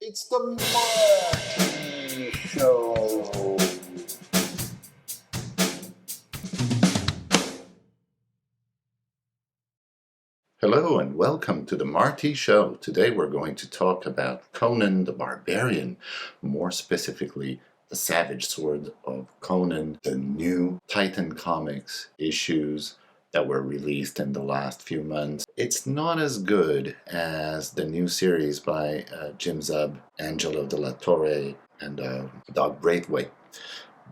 It's the Marty Show. Hello and welcome to the Marty Show. Today we're going to talk about Conan the Barbarian, more specifically the Savage Sword of Conan, the new Titan Comics issues that were released in the last few months. It's not as good as the new series by Jim Zub, Angelo de la Torre, and Doug Braithwaite,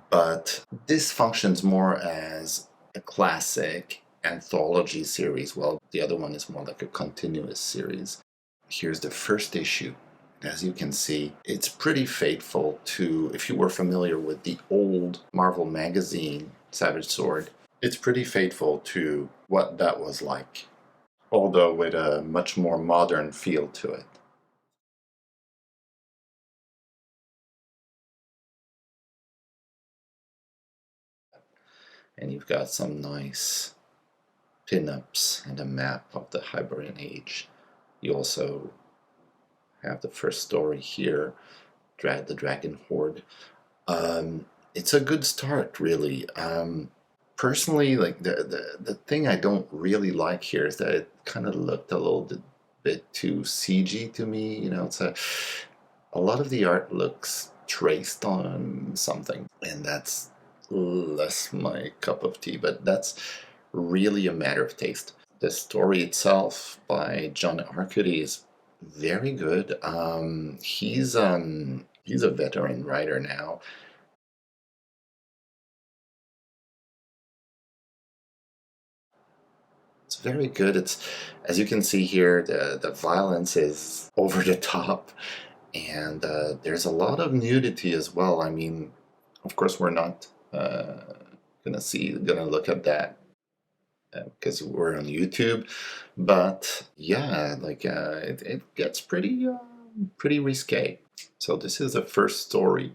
but this functions more as a classic anthology series, while the other one is more like a continuous series. Here's the first issue. As you can see, it's pretty faithful to, if you were familiar with the old Marvel magazine, Savage Sword, it's pretty faithful to what that was like, although with a much more modern feel to it. And you've got some nice pinups and a map of the Hyborian Age. You also have the first story here, the Dragon Horde. It's a good start, really. Personally, like the thing I don't really like here is that it kind of looked a little bit too CG to me. You know, a lot of the art looks traced on something, and that's less my cup of tea. But that's really a matter of taste. The story itself by John Arcudi is very good. He's a veteran writer now. It's very good. It's, as you can see here, the violence is over the top, and there's a lot of nudity as well. I mean, of course, we're not gonna look at that because we're on YouTube. But yeah, like it gets pretty risque. So this is the first story.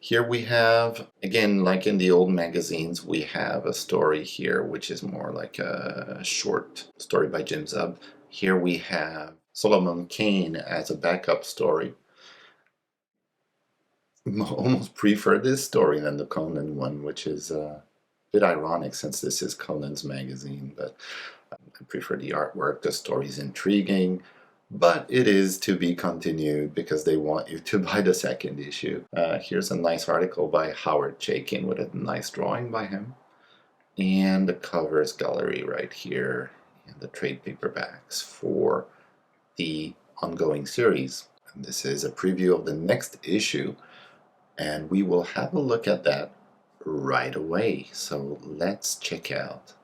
Here we have, again, like in the old magazines, we have a story here which is more like a short story by Jim Zub. Here we have Solomon Kane as a backup story. Almost prefer this story than the Conan one, which is bit ironic since this is Conan's magazine, but I prefer the artwork. The story's intriguing, but it is to be continued because they want you to buy the second issue. Here's a nice article by Howard Chaykin with a nice drawing by him, and the covers gallery right here, and the trade paperbacks for the ongoing series. And this is a preview of the next issue, and we will have a look at that right away. So let's check out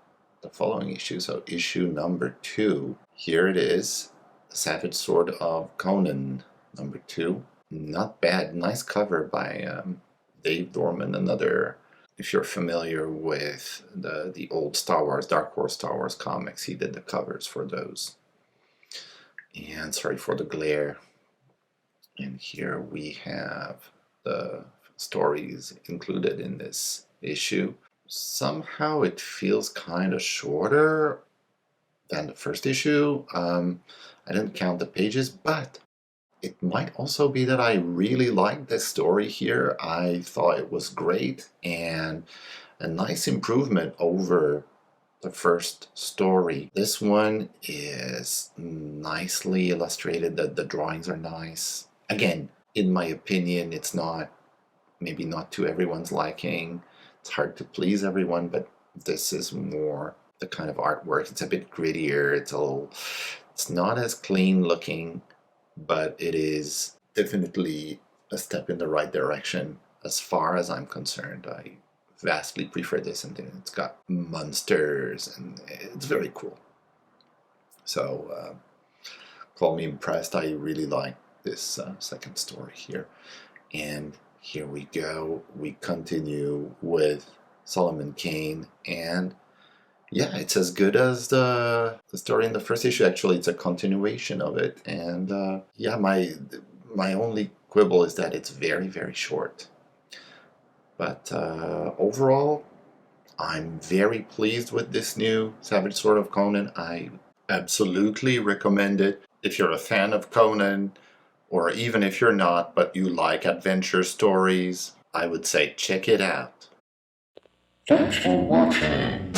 the following issue. So issue number 2. Here it is, The Savage Sword of Conan, number 2. Not bad. Nice cover by Dave Dorman. Another, if you're familiar with the old Star Wars, Dark Horse Star Wars comics, he did the covers for those. And sorry for the glare. And here we have the stories included in this issue. Somehow it feels kind of shorter than the first issue. I didn't count the pages, but it might also be that I really liked this story here. I thought it was great and a nice improvement over the first story. This one is nicely illustrated. The drawings are nice. Again, in my opinion, it's not, maybe not to everyone's liking. It's hard to please everyone, but this is more the kind of artwork. It's a bit grittier. It's not as clean looking, but it is definitely a step in the right direction as far as I'm concerned. I vastly prefer this, and it's got monsters, and it's very cool. So call me impressed. I really like this second story here. And here we go. We continue with Solomon Kane, and yeah, it's as good as the story in the first issue. Actually, it's a continuation of it. And yeah, my only quibble is that it's very short. But overall, I'm very pleased with this new Savage Sword of Conan. I absolutely recommend it. If you're a fan of Conan, Or even if you're not, but you like adventure stories, I would say check it out. Thanks for watching.